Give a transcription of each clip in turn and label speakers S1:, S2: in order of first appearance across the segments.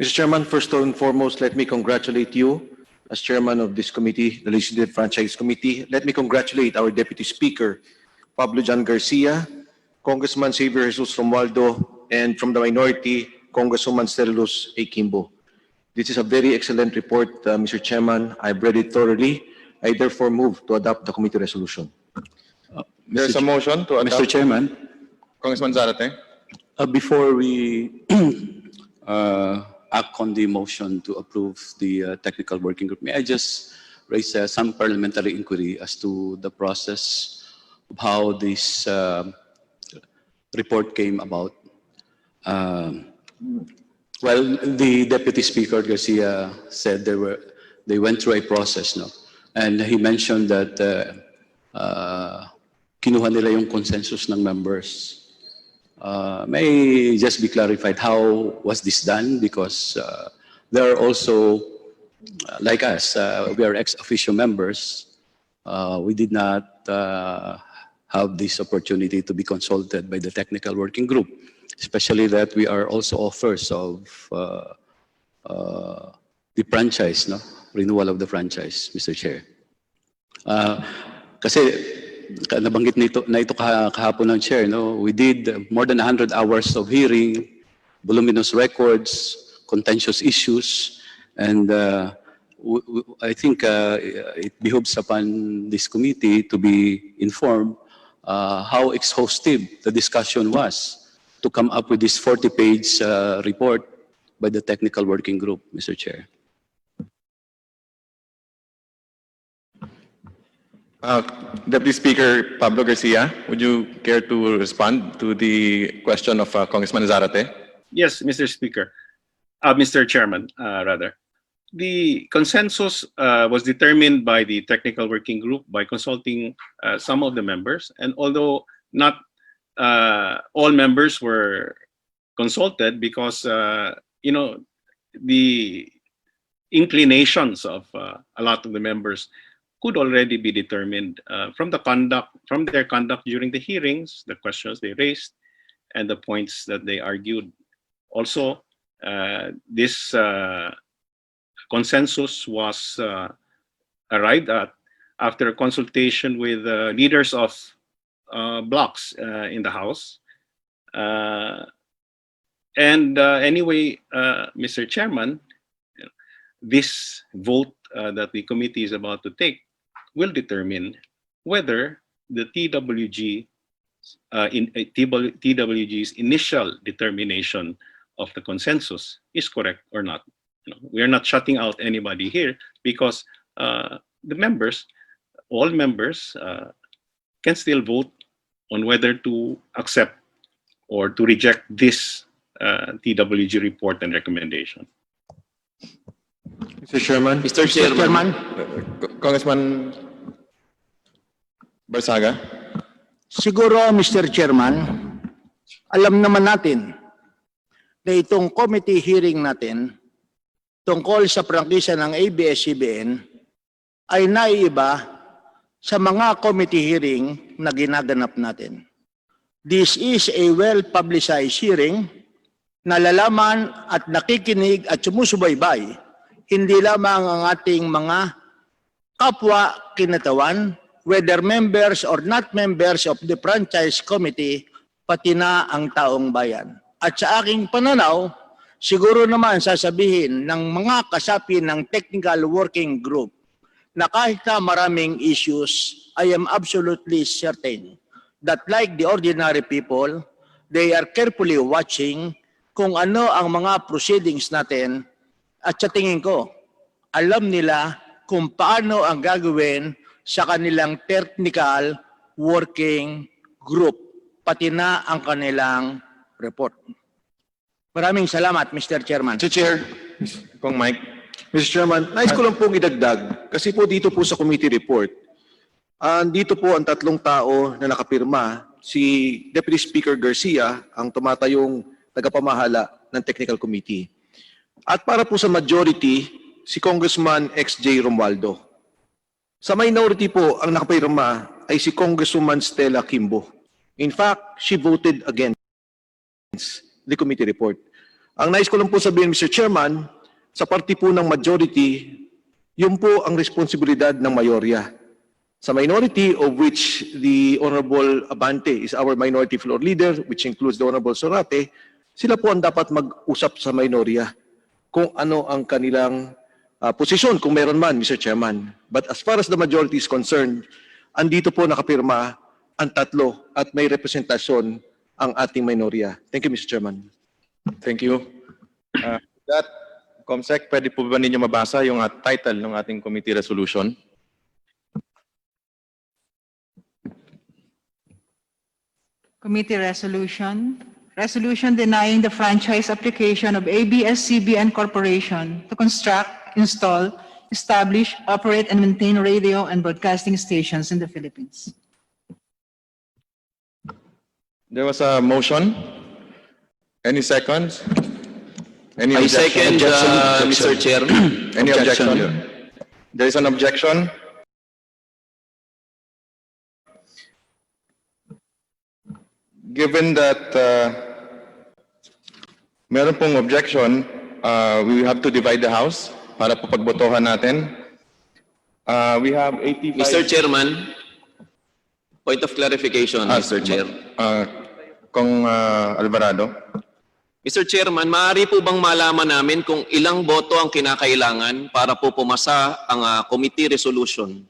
S1: Mr. Chairman, first and foremost, let me congratulate you as chairman of this committee, the Legislative Franchise Committee. Let me congratulate our Deputy Speaker, Pablo Jan Garcia, Congressman Xavier Jesus Romualdo, and from the minority, Congresswoman Sterilus A. Kimbo. This is a very excellent report, Mr. Chairman. I've read it thoroughly. I therefore move to adopt the committee resolution.
S2: There's a motion to adopt.
S3: Mr. Chairman,
S2: Congressman Zarate.
S3: before we act on the motion to approve the technical working group, may I just raise some parliamentary inquiry as to the process of how this report came about. Well, the Deputy Speaker Garcia said they went through a process, no? And he mentioned that kinuha nila yung consensus ng members. May just be clarified how was this done, because there are also, like us, we are ex-officio members. We did not have this opportunity to be consulted by the technical working group, especially that we are also authors of the franchise, no? Renewal of the franchise, Mr. Chair. Kasi nabanggit na ito kahapon ng Chair, no? We did more than 100 hours of hearing, voluminous records, contentious issues, and I think it behooves upon this committee to be informed how exhaustive the discussion was to come up with this 40-page report by the technical working group, Mr. Chair.
S2: Deputy Speaker Pablo Garcia, would you care to respond to the question of Congressman Zarate?
S4: Yes, Mr. Speaker. Mr. Chairman, rather. The consensus was determined by the technical working group by consulting some of the members, and although not all members were consulted, because you know, the inclinations of a lot of the members could already be determined from their conduct during the hearings, the questions they raised, and the points that they argued. Also, this consensus was arrived at after a consultation with leaders of blocks in the House. Anyway, Mr. Chairman, this vote that the committee is about to take will determine whether the TWG's initial determination of the consensus is correct or not. You know, we are not shutting out anybody here, because the members, all members, can still vote on whether to accept or to reject this TWG report and recommendation.
S1: Mr. Chairman.
S2: Mr. Chairman. Congressman Barsaga.
S5: Siguro, Mr. Chairman, alam naman natin na itong committee hearing natin tungkol sa prangkisa ng ABS-CBN ay naiiba sa mga committee hearing na ginaganap natin. This is a well-publicized hearing na lalaman at nakikinig at sumusubaybay hindi lamang ang ating mga kapwa kinatawan, whether members or not members of the franchise committee, pati na ang taong bayan. At sa aking pananaw, siguro naman sasabihin ng mga kasapi ng technical working group na kahit na maraming issues, I am absolutely certain that like the ordinary people, they are carefully watching kung ano ang mga proceedings natin. At sa tingin ko, alam nila kung paano ang gagawin sa kanilang technical working group, pati na ang kanilang report. Maraming salamat, Mr. Chairman.
S2: Mr. Chair, Kong Mike.
S1: Mr. Chairman, nais ko lang pong idagdag, kasi po dito po sa committee report, dito po ang tatlong tao na nakapirma, si Deputy Speaker Garcia, ang tumatayong tagapamahala ng technical committee. At para po sa majority, si Congressman XJ Romualdo. Sa minority po, ang nakapirma ay si Congresswoman Stella Kimbo. In fact, she voted against the committee report. Ang nais ko lang po sabihin, Mr. Chairman, sa party po ng majority, yun po ang responsibilidad ng mayorya. Sa minority, of which the Honorable Abante is our minority floor leader, which includes the Honorable Sorate, sila po ang dapat mag-usap sa minorya kung ano ang kanilang posisyon, kung meron man, Mr. Chairman. But as far as the majority is concerned, andito po nakapirma ang tatlo at may representasyon ang ating minorya. Thank you, Mr. Chairman.
S2: Thank you. That, Comsec, pwede po ba ninyo mabasa yung title ng ating committee resolution?
S6: Committee resolution. Resolution denying the franchise application of ABS-CBN Corporation to construct, install, establish, operate, and maintain radio and broadcasting stations in the Philippines.
S2: There was a motion. Any seconds? Any
S7: I
S2: objection?
S7: second, Mr. Chair.
S2: Any objection? There is an objection. Given that meron pong objection, we will have to divide the House para po pagbotohan natin. We have 85...
S7: Mr. Chairman, point of clarification, Mr. Chair.
S2: Kong Alvarado.
S7: Mr. Chairman, maaari po bang malaman namin kung ilang boto ang kinakailangan para po pumasa ang committee resolution?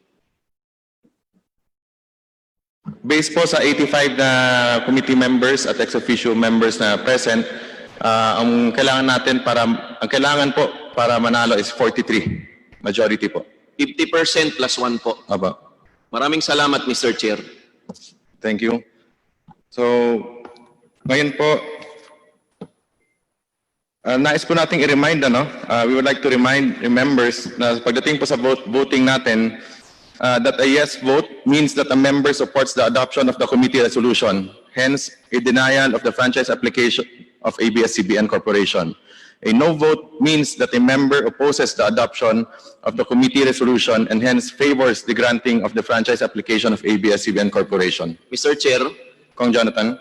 S2: Based po sa 85 na committee members at ex-officio members na present, ang kailangan po para manalo is 43. Majority po.
S7: 50% plus 1 po.
S2: Aba.
S7: Maraming salamat, Mr. Chair.
S2: Thank you. So, ngayon po, nais po nating i-remind, we would like to remind members na pagdating po sa voting natin, that a yes vote means that a member supports the adoption of the committee resolution, hence a denial of the franchise application of ABS-CBN Corporation. A no vote means that a member opposes the adoption of the committee resolution and hence favors the granting of the franchise application of ABS-CBN Corporation.
S7: Mr. Chair,
S2: Kong Jonathan?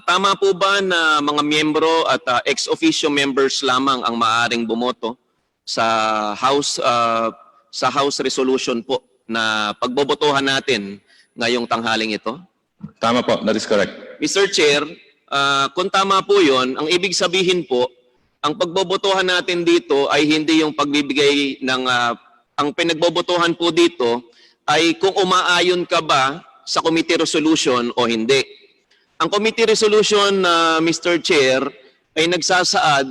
S7: tama po ba na mga miyembro at ex-officio members lamang ang maaaring bumoto sa House resolution po na pagbobotohan natin ngayong tanghaling ito?
S2: Tama po, that is correct.
S7: Mr. Chair, kung tama po yun, ang ibig sabihin po, ang pagbobotohan natin dito ay hindi yung pagbibigay ng, ang pinagbobotohan po dito ay kung umaayon ka ba sa committee resolution o hindi. Ang committee resolution, Mr. Chair, ay nagsasaad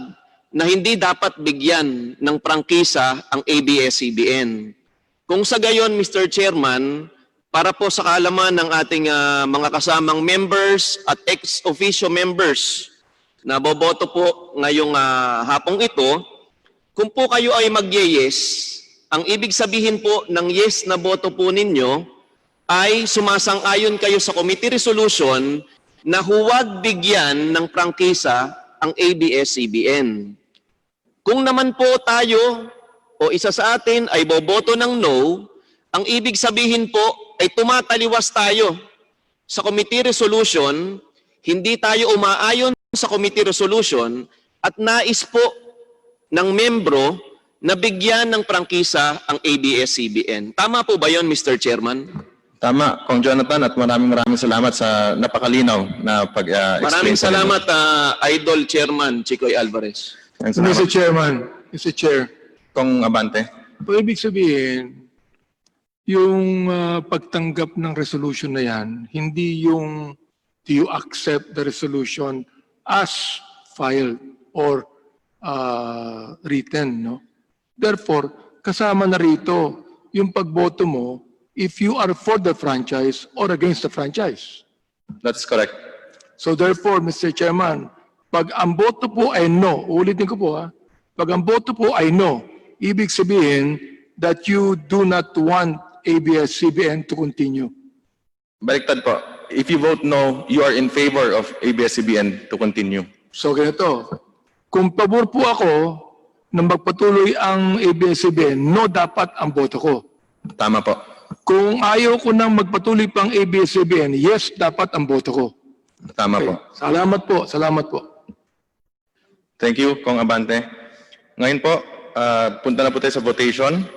S7: na hindi dapat bigyan ng prangkisa ang ABS-CBN. Kung sa gayon, Mr. Chairman, para po sa kaalaman ng ating mga kasamang members at ex-officio members na boboto po ngayong hapong ito, kung po kayo ay mag-yes, ang ibig sabihin po ng yes na boto po ninyo ay sumasang-ayon kayo sa committee resolution na huwag bigyan ng prangkisa ang ABS-CBN. Kung naman po tayo o isa sa atin ay boboto ng no, ang ibig sabihin po ay tumataliwas tayo sa committee resolution, hindi tayo umaayon sa committee resolution at nais po ng membro na bigyan ng prangkisa ang ABS-CBN. Tama po ba yon, Mr. Chairman?
S2: Tama, Kong Jonathan, at maraming salamat sa napakalinaw na pag-explain.
S7: Maraming salamat, Idol Chairman Chicoy Alvarez.
S8: Mr. Chairman, Mr. Chair,
S2: Kong Abante.
S8: ibig sabihin, yung pagtanggap ng resolution na yan, hindi yung do you accept the resolution as filed or written, no? Therefore, kasama na rito yung pagboto mo if you are for the franchise or against the franchise.
S2: That's correct.
S8: So therefore, Mr. Chairman, pag ang boto po ay no, ulitin ko po pag ang boto po ay no, ibig sabihin that you do not want ABS-CBN to continue.
S2: Baliktad po. If you vote no, you are in favor of ABS-CBN to continue.
S8: So ganito, kung pabor po ako na magpatuloy ang ABS-CBN, no dapat ang boto ko.
S2: Tama po.
S8: Kung ayaw ko nang magpatuloy pang ABS-CBN, yes dapat ang boto ko.
S2: Tama po.
S8: Salamat po, salamat po.
S2: Thank you, Kong Abante. Ngayon po, punta na po tayo sa votation.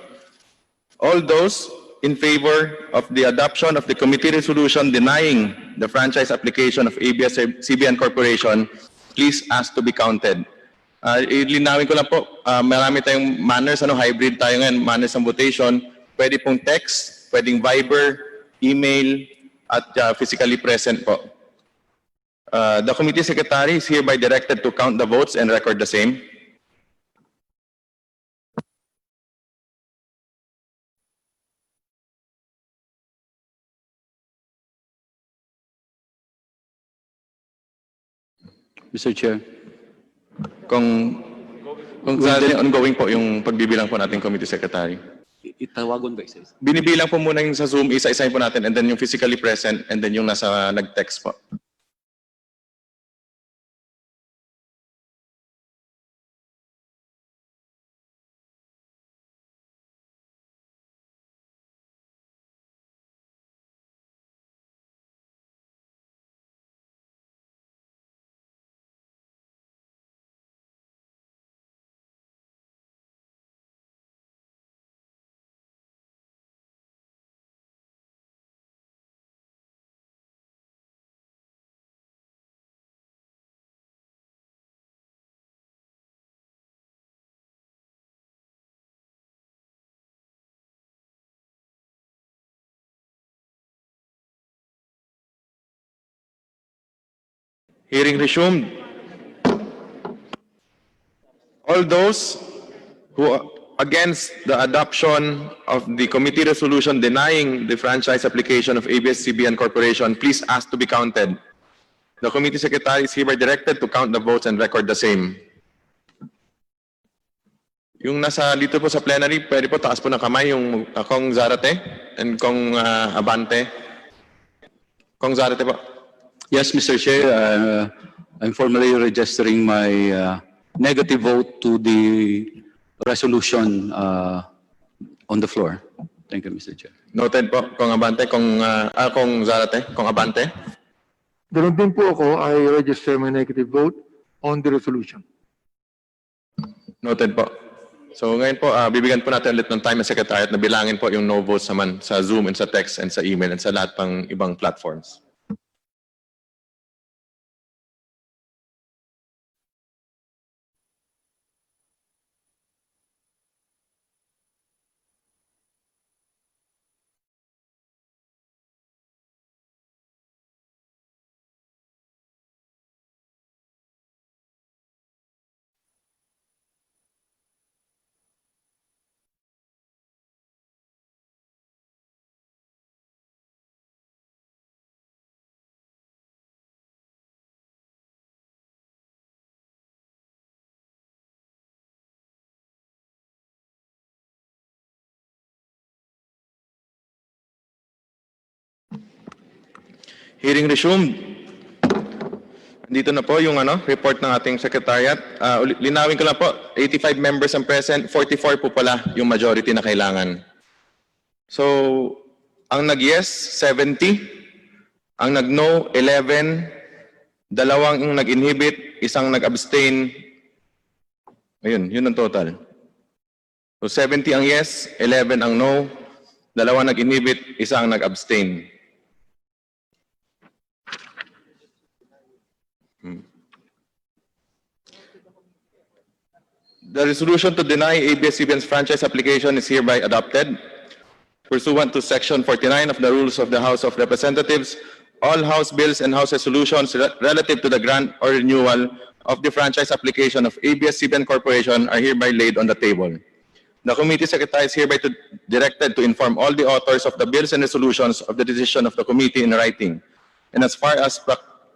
S2: All those in favor of the adoption of the committee resolution denying the franchise application of ABS-CBN Corporation, please ask to be counted. Ilinawin ko lang po, marami tayong manners, hybrid tayo ngayon, manners ng votation. Pwede pong text, pwedeng Viber, email, at physically present po. The committee secretary is hereby directed to count the votes and record the same.
S3: Mr. Chair.
S2: Kung ongoing po yung pagbibilang po natin committee secretary.
S3: Itawagon ba isa-isa?
S2: Binibilang po muna yung sa Zoom, isa-isahin po natin, and then yung physically present, and then yung nasa nag-text po. Hearing resumed. All those who are against the adoption of the committee resolution denying the franchise application of ABS-CBN Corporation, please ask to be counted. The committee secretary is hereby directed to count the votes and record the same. Yung nasa dito po sa plenary, pwede po taas po ng kamay yung Kong Zarate and Kong Abante. Kong Zarate po.
S3: Yes, Mr. Chair, I'm formally registering my negative vote to the resolution on the floor. Thank you, Mr. Chair.
S2: Noted po, Kong Abante, Kong Zarate, Kong Abante.
S8: Ganun din po ako, I register my negative vote on the resolution.
S2: Noted po. So ngayon po, bibigyan po natin ulit ng time ng Secretariat na bilangin po yung no votes naman sa Zoom and sa text and sa email and sa lahat pang ibang platforms. Hearing resumed. Dito na po yung report ng ating secretariat. Linawin ko lang po, 85 members ang present, 44 po pala yung majority na kailangan. So, ang nag-yes, 70. Ang nag-no, 11. Dalawang yung nag-inhibit, isang nag-abstain. Ayun, yun ang total. So, 70 ang yes, 11 ang no. Dalawang nag-inhibit, isang nag-abstain. The resolution to deny ABS-CBN's franchise application is hereby adopted. Pursuant to Section 49 of the Rules of the House of Representatives, all House bills and House resolutions relative to the grant or renewal of the franchise application of ABS-CBN Corporation are hereby laid on the table. The committee secretary is hereby directed to inform all the authors of the bills and resolutions of the decision of the committee in writing, and as far as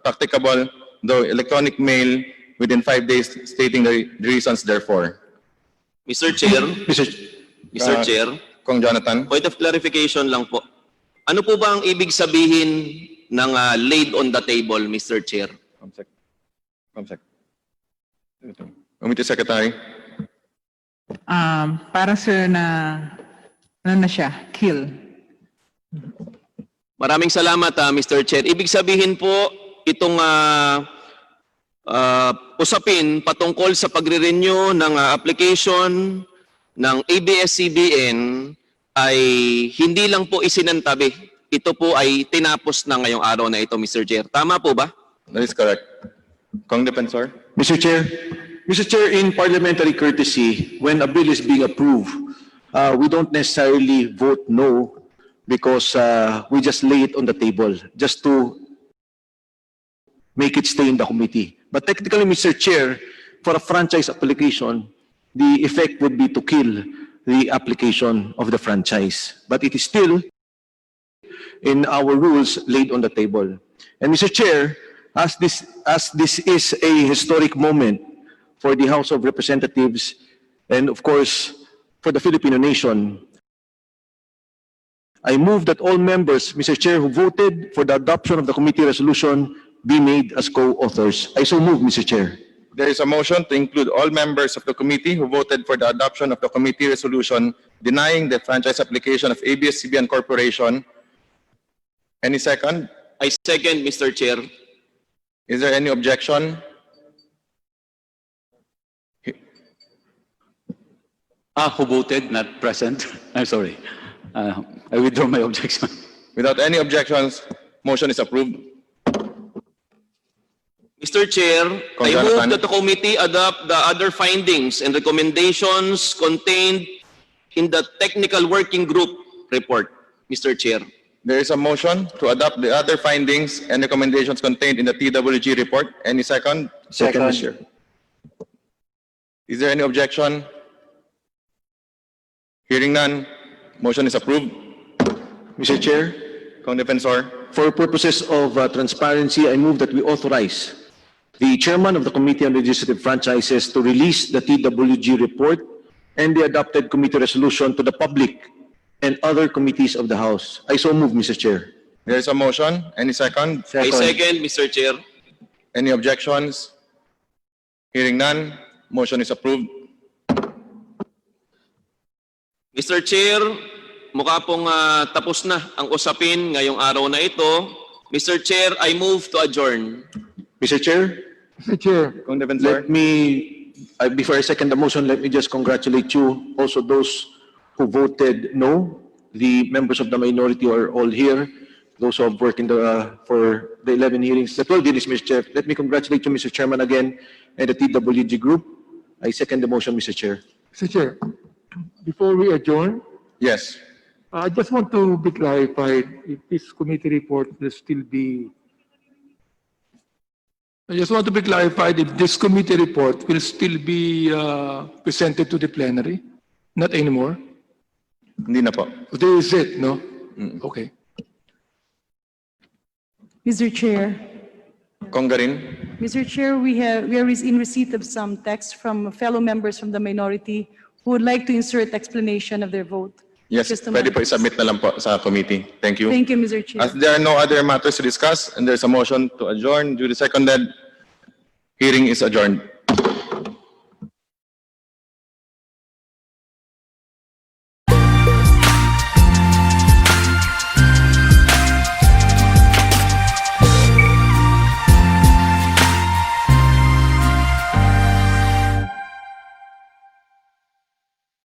S2: practicable, though electronic mail, within 5 days stating the reasons therefore.
S7: Mr. Chair, Mr. Chair,
S2: Kong Jonathan.
S7: point of clarification lang po. Ano po ba ang ibig sabihin ng laid on the table, Mr. Chair?
S2: Comsec. Committee Secretary.
S6: Para sir na siya, kill.
S7: Maraming salamat, Mr. Chair. Ibig sabihin po, itong usapin patungkol sa pagre-renew ng application ng ABS-CBN ay hindi lang po isinantabi. Ito po ay tinapos na ngayong araw na ito, Mr. Chair. Tama po ba?
S2: That is correct. Kong Defensor?
S1: Mr. Chair, in parliamentary courtesy, when a bill is being approved, we don't necessarily vote no because we just lay it on the table just to make it stay in the committee. But technically, Mr. Chair, for a franchise application, the effect would be to kill the application of the franchise. But it is still in our rules laid on the table. And Mr. Chair, as this is a historic moment for the House of Representatives and of course for the Filipino nation, I move that all members, Mr. Chair, who voted for the adoption of the committee resolution be made as co-authors. I so move, Mr. Chair.
S2: There is a motion to include all members of the committee who voted for the adoption of the committee resolution denying the franchise application of ABS-CBN Corporation. Any second?
S7: I second, Mr. Chair.
S2: Is there any objection?
S3: Who voted, not present? I'm sorry. I withdraw my objection.
S2: Without any objections, motion is approved.
S7: Mr. Chair, I
S2: Congressman.
S7: move that the committee adopt the other findings and recommendations contained in the technical working group report, Mr. Chair.
S2: There is a motion to adopt the other findings and recommendations contained in the TWG report. Any second?
S1: Second, Mr. Chair.
S2: Is there any objection? Hearing none, motion is approved.
S1: Mr. Chair,
S2: Kong Defensor?
S1: for purposes of transparency, I move that we authorize the chairman of the Committee on Legislative Franchises to release the TWG report and the adopted committee resolution to the public and other committees of the House. I so move, Mr. Chair.
S2: There is a motion. Any second?
S7: I second, Mr. Chair.
S2: Any objections? Hearing none, motion is approved.
S7: Mr. Chair, mukha pong tapos na ang usapin ngayong araw na ito. Mr. Chair, I move to adjourn.
S1: Mr. Chair,
S8: Mr. Chair,
S2: Kong Defensor?
S1: let me, before I second the motion, let me just congratulate you, also those who voted no. The members of the minority are all here. Those who have worked for the 11 hearings, the 12 hearings, Mr. Chair. Let me congratulate you, Mr. Chairman, again, and the TWG group. I second the motion, Mr. Chair.
S8: Mr. Chair, before we adjourn,
S2: Yes.
S8: I just want to be clarified if this committee report will still be. I just want to be clarified if this committee report will still be presented to the plenary, not anymore.
S2: Hindi na po.
S8: This is it, no? Okay.
S9: Mr. Chair,
S2: Kong Garin?
S9: Mr. Chair, we are in receipt of some text from fellow members from the minority who would like to insert explanation of their vote.
S2: Yes,
S9: Just a
S2: pwede
S9: moment.
S2: po isubmit na lang po sa committee. Thank you.
S9: Thank you, Mr. Chair.
S2: As there are no other matters to discuss and there's a motion to adjourn, duly seconded, hearing is adjourned.